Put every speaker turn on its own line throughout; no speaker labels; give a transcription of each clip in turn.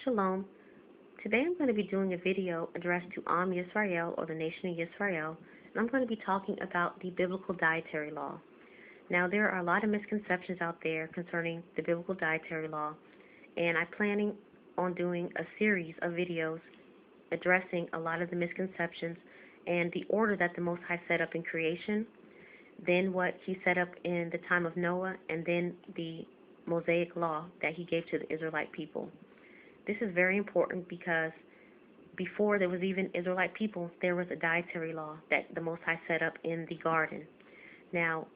Shalom. Today I'm going to be doing a video addressed to Am Yisrael, or the nation of Yisrael, and I'm going to be talking about the biblical dietary law. Now, there are a lot of misconceptions out there concerning the biblical dietary law, and I'm planning on doing a series of videos addressing a lot of the misconceptions and the order that the Most High set up in creation, then what He set up in the time of Noah, and then the Mosaic law that He gave to the Israelite people. This is very important because before there was even Israelite people, there was a dietary law that the Most High set up in the garden. Now,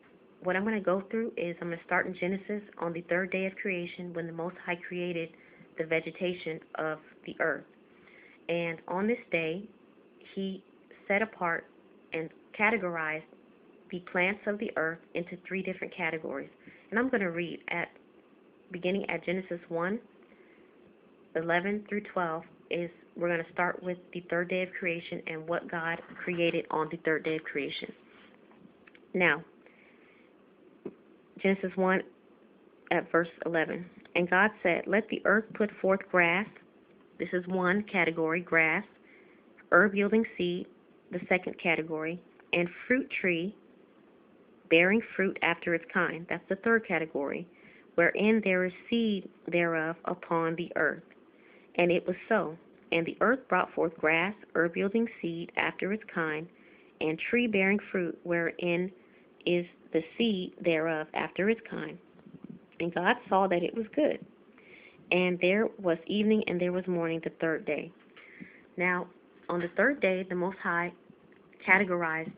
what I'm going to go through is I'm going to start in Genesis on the third day of creation, when the Most High created the vegetation of the earth. And on this day, He set apart and categorized the plants of the earth into three different categories. And I'm going to read beginning at Genesis 1:11 through 12. We're going to start with the third day of creation and what God created on the third day of creation. Now, Genesis 1 at verse 11. And God said, "Let the earth put forth grass." This is one category, grass. Herb yielding seed, the second category. And fruit tree bearing fruit after its kind. That's the third category. Wherein there is seed thereof upon the earth. And it was so. And the earth brought forth grass, herb yielding seed after its kind, and tree bearing fruit, wherein is the seed thereof after its kind. And God saw that it was good. And there was evening and there was morning the third day. Now, on the third day, the Most High categorized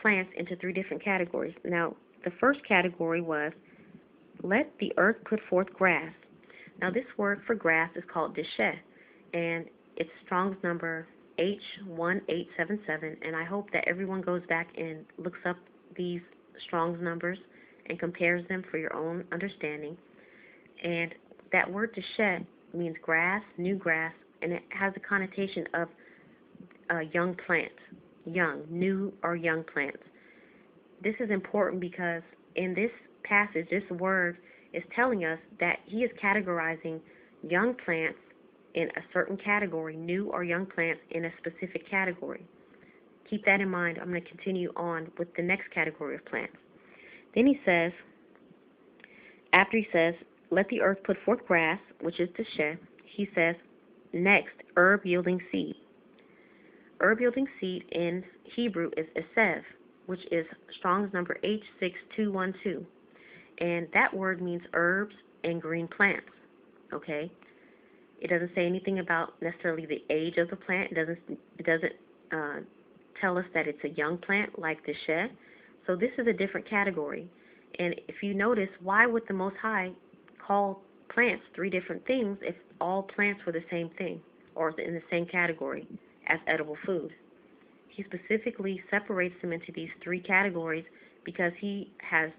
plants into three different categories. Now, the first category was, let the earth put forth grass. Now, this word for grass is called desheh, and it's Strong's number H1877, and I hope that everyone goes back and looks up these Strong's numbers and compares them for your own understanding. And that word desheh means grass, new grass, and it has a connotation of young plants, young, new or young plants. This is important because in this passage, this word is telling us that He is categorizing young plants in a certain category, new or young plants in a specific category. Keep that in mind. I'm going to continue on with the next category of plants. Then He says, after He says, let the earth put forth grass, which is desheh, He says, next, herb yielding seed. Herb yielding seed in Hebrew is esev, which is Strong's number H6212. And that word means herbs and green plants. Okay? It doesn't say anything about necessarily the age of the plant. It doesn't tell us that it's a young plant like desheh. So this is a different category. And if you notice, why would the Most High call plants three different things if all plants were the same thing or in the same category as edible food? He specifically separates them into these three categories because He has,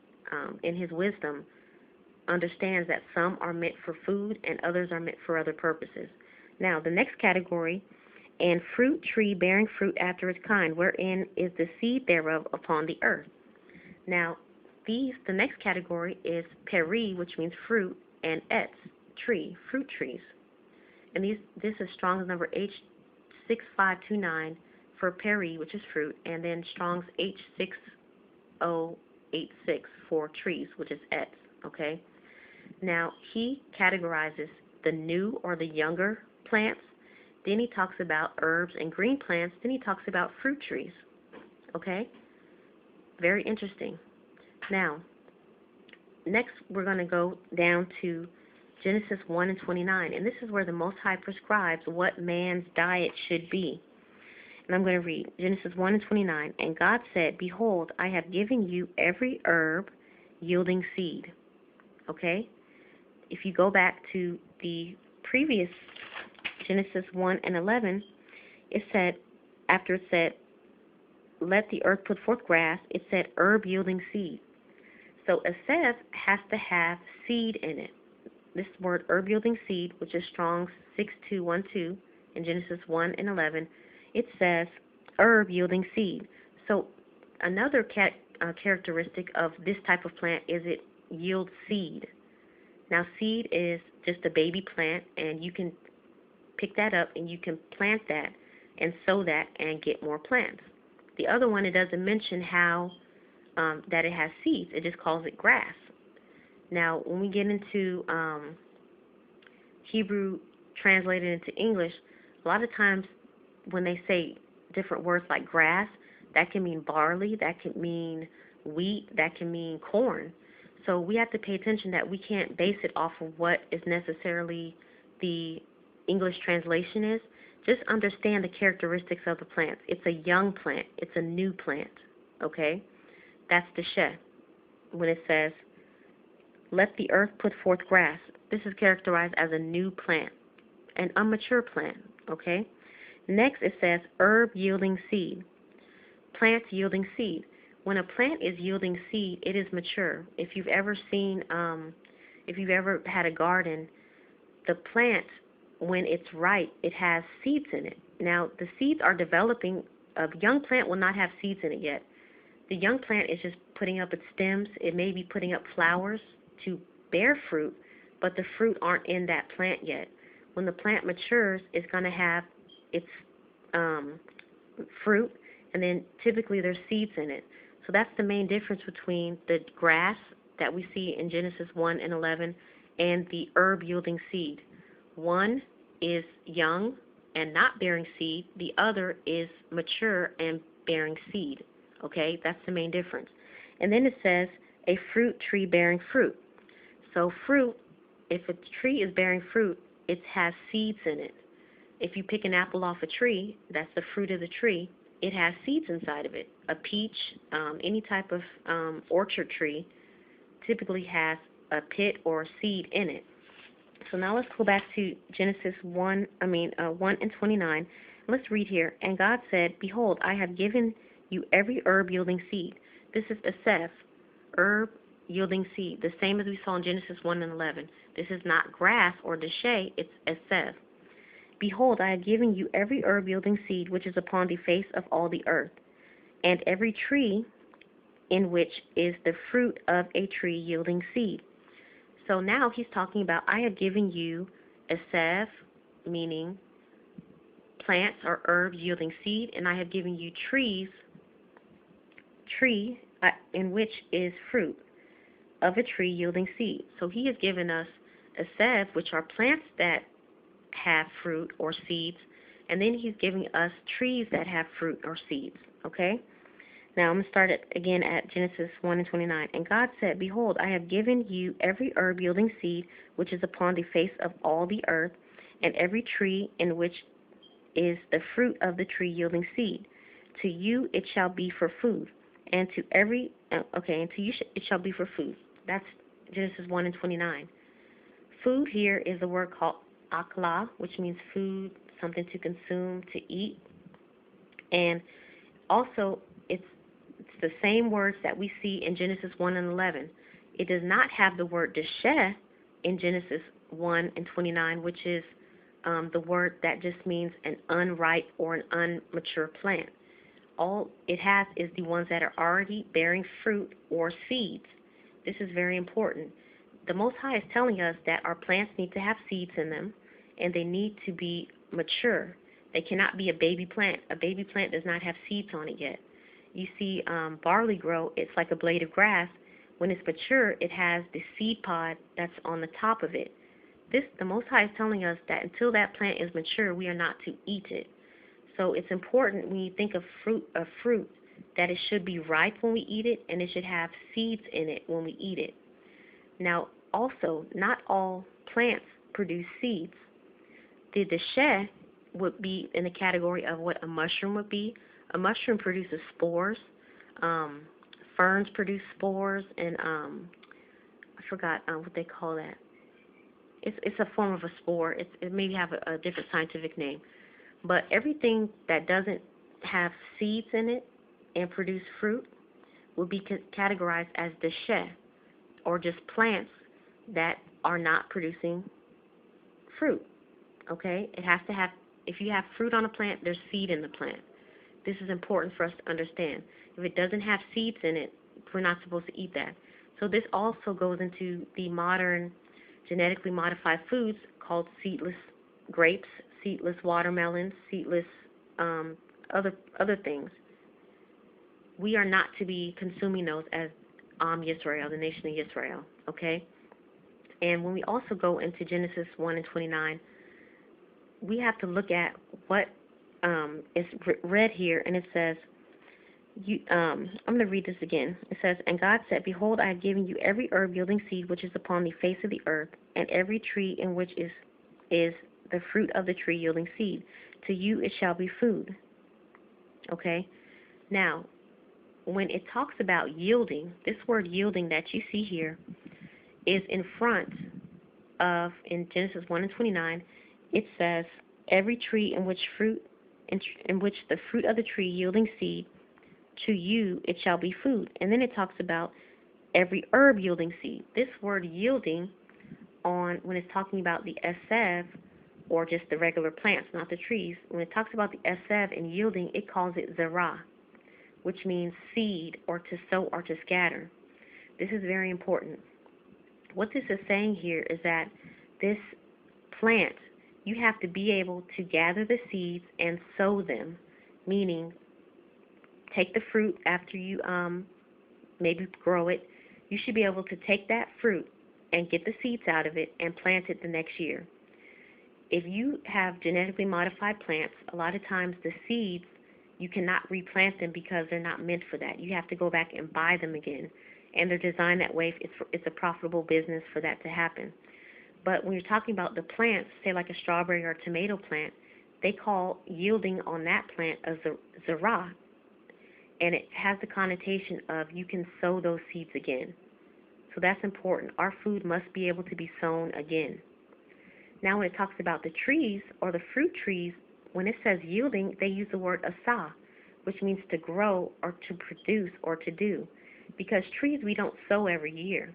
in His wisdom, understands that some are meant for food and others are meant for other purposes. Now, the next category, and fruit tree bearing fruit after its kind, wherein is the seed thereof upon the earth. Now, the next category is peri, which means fruit, and etz, tree, fruit trees. And this is Strong's number H6529 for peri, which is fruit, and then Strong's H6086 for trees, which is etz. Okay? Now, He categorizes the new or the younger plants. Then He talks about herbs and green plants. Then He talks about fruit trees. Okay? Very interesting. Now, next we're going to go down to Genesis 1:29, and this is where the Most High prescribes what man's diet should be. And I'm going to read Genesis 1:29. And God said, behold, I have given you every herb yielding seed. Okay? If you go back to the previous Genesis 1:11, it said, after it said, let the earth put forth grass, it said herb yielding seed. So esev has to have seed in it. This word herb yielding seed, which is Strong's 6212 in Genesis 1:11, it says herb yielding seed. So another characteristic of this type of plant is it yields seed. Now, seed is just a baby plant, and you can pick that up and you can plant that and sow that and get more plants. The other one, it doesn't mention how that it has seeds. It just calls it grass. Now, when we get into Hebrew translated into English, a lot of times when they say different words like grass, that can mean barley, that can mean wheat, that can mean corn. So we have to pay attention that we can't base it off of what is necessarily the English translation is. Just understand the characteristics of the plants. It's a young plant. It's a new plant. Okay? That's the sheh. When it says, let the earth put forth grass, this is characterized as a new plant, an immature plant. Okay? Next, it says herb yielding seed. Plants yielding seed. When a plant is yielding seed, it is mature. If you've ever seen, if you've ever had a garden, the plant, when it's ripe, it has seeds in it. Now, the seeds are developing. A young plant will not have seeds in it yet. The young plant is just putting up its stems. It may be putting up flowers to bear fruit, but the fruit aren't in that plant yet. When the plant matures, it's going to have its fruit, and then typically there's seeds in it. So that's the main difference between the grass that we see in Genesis 1 and 11 and the herb yielding seed. One is young and not bearing seed. The other is mature and bearing seed. Okay, that's the main difference. And then it says a fruit tree bearing fruit. So fruit, if a tree is bearing fruit, it has seeds in it. If you pick an apple off a tree, that's the fruit of the tree. It has seeds inside of it. A peach, any type of orchard tree typically has a pit or a seed in it. So now let's go back to Genesis 1 and 29. Let's read here. And God said, behold, I have given you every herb yielding seed. This is aseph, herb yielding seed, the same as we saw in Genesis 1 and 11. This is not grass or deshay, it's aseph. Behold, I have given you every herb yielding seed which is upon the face of all the earth, and every tree in which is the fruit of a tree yielding seed. So now he's talking about, I have given you aseph, meaning plants or herbs yielding seed, and I have given you tree in which is fruit of a tree yielding seed. So he has given us aseph, which are plants that have fruit or seeds, and then he's giving us trees that have fruit or seeds. Okay? Now I'm going to start again at Genesis 1 and 29. And God said, behold, I have given you every herb yielding seed which is upon the face of all the earth, and every tree in which is the fruit of the tree yielding seed. To you it shall be for food, and to every and to you it shall be for food. That's Genesis 1 and 29. Food here is a word called akla, which means food, something to consume, to eat. And also, it's the same words that we see in Genesis 1 and 11. It does not have the word desheh in Genesis 1 and 29, which is the word that just means an unripe or an unmature plant. All it has is the ones that are already bearing fruit or seeds. This is very important. The Most High is telling us that our plants need to have seeds in them, and they need to be mature. They cannot be a baby plant. A baby plant does not have seeds on it yet. You see barley grow, it's like a blade of grass. When it's mature, it has the seed pod that's on the top of it. The Most High is telling us that until that plant is mature, we are not to eat it. So it's important when you think of fruit, that it should be ripe when we eat it, and it should have seeds in it when we eat it. Now, also, not all plants produce seeds. The desheh would be in the category of what a mushroom would be. A mushroom produces spores. Ferns produce spores, and I forgot what they call that. It's a form of a spore. It may have a different scientific name. But everything that doesn't have seeds in it and produce fruit would be categorized as desheh, or just plants that are not producing fruit. Okay? It has to have, if you have fruit on a plant, there's seed in the plant. This is important for us to understand. If it doesn't have seeds in it, we're not supposed to eat that. So this also goes into the modern genetically modified foods called seedless grapes, seedless watermelons, seedless other things. We are not to be consuming those as Yisrael, the nation of Israel, okay? And when we also go into Genesis 1 and 29, we have to look at what is read here, and it says, I'm going to read this again. It says, "And God said, Behold, I have given you every herb yielding seed which is upon the face of the earth, and every tree in which is the fruit of the tree yielding seed. To you it shall be food." Okay? Now, when it talks about yielding, this word yielding that you see here is in front of, in Genesis 1 and 29, it says, "Every tree in which the fruit of the tree yielding seed, to you it shall be food." And then it talks about every herb yielding seed. This word yielding, when it's talking about the esev, or just the regular plants, not the trees, when it talks about the esev and yielding, it calls it zerah, which means seed, or to sow, or to scatter. This is very important. What this is saying here is that this plant, you have to be able to gather the seeds and sow them, meaning take the fruit after you maybe grow it. You should be able to take that fruit and get the seeds out of it and plant it the next year. If you have genetically modified plants, a lot of times the seeds, you cannot replant them because they're not meant for that. You have to go back and buy them again. And they're designed that way. It's a profitable business for that to happen. But when you're talking about the plants, say like a strawberry or a tomato plant, they call yielding on that plant a zerah. And it has the connotation of you can sow those seeds again. So that's important. Our food must be able to be sown again. Now when it talks about the trees or the fruit trees, when it says yielding, they use the word asah, which means to grow or to produce or to do. Because trees we don't sow every year.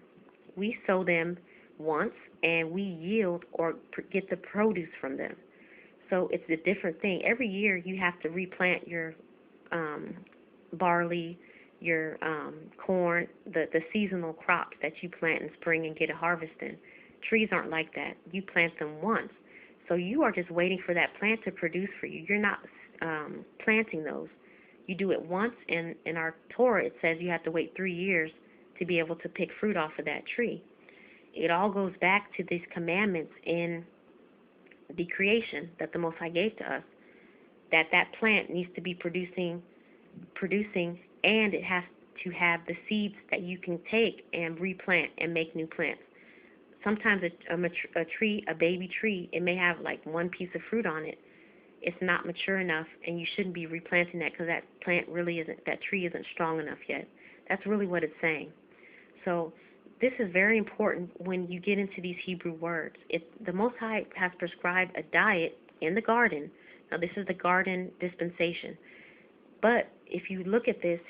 We sow them once and we yield or get the produce from them. So it's a different thing. Every year you have to replant your barley, your corn, the seasonal crops that you plant in spring and get a harvest in. Trees aren't like that. You plant them once. So you are just waiting for that plant to produce for you. You're not planting those. You do it once, and in our Torah it says you have to wait 3 years to be able to pick fruit off of that tree. It all goes back to these commandments in the creation that the Most High gave to us, that plant needs to be producing, and it has to have the seeds that you can take and replant and make new plants. Sometimes a baby tree, it may have like one piece of fruit on it. It's not mature enough, and you shouldn't be replanting that because that tree isn't strong enough yet. That's really what it's saying. So this is very important when you get into these Hebrew words. The Most High has prescribed a diet in the garden. Now this is the garden dispensation. But if you look at this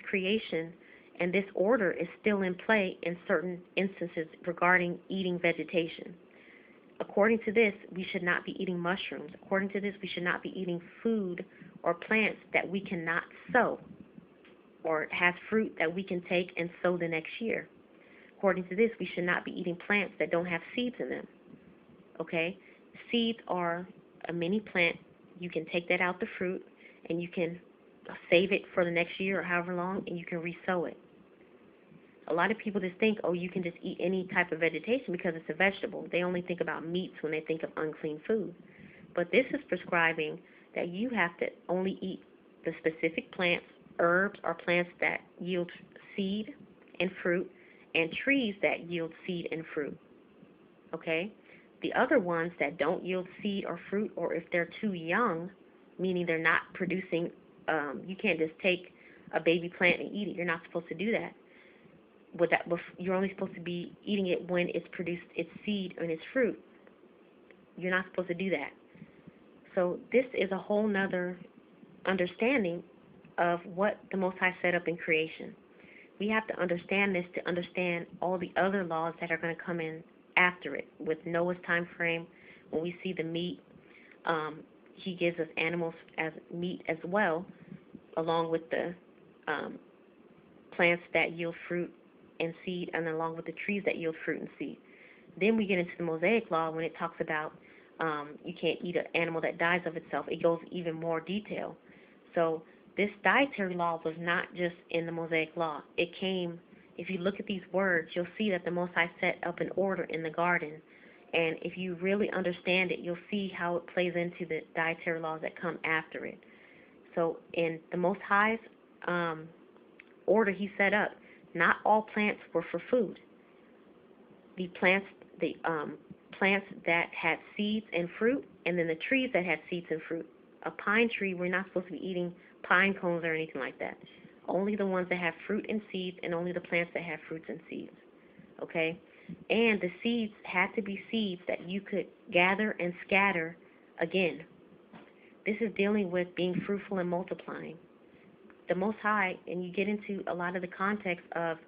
creation and this order is still in play in certain instances regarding eating vegetation. According to this, we should not be eating mushrooms. According to this, we should not be eating food or plants that we cannot sow, or has fruit that we can take and sow the next year. According to this, we should not be eating plants that don't have seeds in them. Okay? Seeds are a mini plant. You can take that out the fruit, and you can save it for the next year or however long, and you can re-sow it. A lot of people just think, oh, you can just eat any type of vegetation because it's a vegetable. They only think about meats when they think of unclean food. But this is prescribing that you have to only eat the specific plants, herbs, or plants that yield seed and fruit, and trees that yield seed and fruit. Okay? The other ones that don't yield seed or fruit, or if they're too young, meaning they're not producing, you can't just take a baby plant and eat it. You're not supposed to do that. You're only supposed to be eating it when it's produced its seed and its fruit. You're not supposed to do that. So this is a whole nother understanding of what the Most High set up in creation. We have to understand this to understand all the other laws that are going to come in after it. With Noah's time frame, when we see the meat, he gives us animals as meat as well, along with the plants that yield fruit and seed, and along with the trees that yield fruit and seed. Then we get into the Mosaic Law when it talks about You can't eat an animal that dies of itself. It goes even more detail. So this dietary law was not just in the Mosaic Law. It came, if you look at these words, you'll see that the Most High set up an order in the garden. And if you really understand it, you'll see how it plays into the dietary laws that come after it. So in the Most High's order he set up, not all plants were for food. The plants, the plants that had seeds and fruit, and then the trees that had seeds and fruit. A pine tree, we're not supposed to be eating pine cones or anything like that. Only the ones that have fruit and seeds, and only the plants that have fruits and seeds. Okay? And the seeds had to be seeds that you could gather and scatter again. This is dealing with being fruitful and multiplying. The Most High, and you get into a lot of the context of,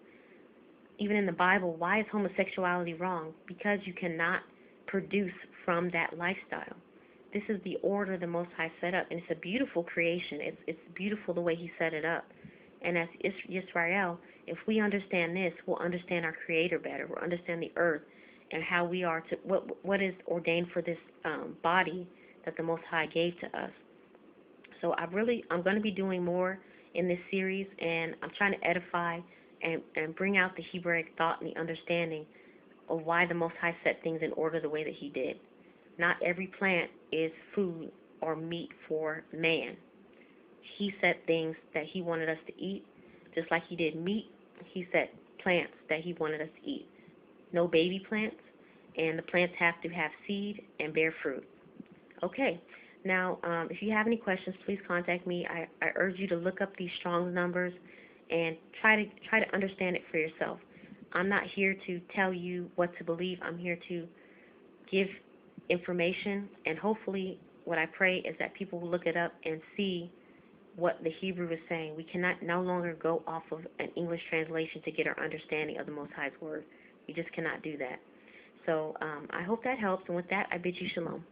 even in the Bible, why is homosexuality wrong? Because you cannot produce from that lifestyle. This is the order the Most High set up, and it's a beautiful creation. It's beautiful the way He set it up. And as Israel, if we understand this, we'll understand our Creator better. We'll understand the earth and how we are to what is ordained for this body that the Most High gave to us. So I'm going to be doing more in this series, and I'm trying to edify and bring out the Hebraic thought and the understanding of why the Most High set things in order the way that He did. Not every plant is food or meat for man. He set things that He wanted us to eat, just like He did meat. He set plants that He wanted us to eat. No baby plants, and the plants have to have seed and bear fruit. Okay. Now, if you have any questions, please contact me. I urge you to look up these Strong's numbers and try to understand it for yourself. I'm not here to tell you what to believe. I'm here to give information, and hopefully what I pray is that people will look it up and see what the Hebrew is saying. We cannot no longer go off of an English translation to get our understanding of the Most High's word. We just cannot do that. So I hope that helps, and with that, I bid you shalom.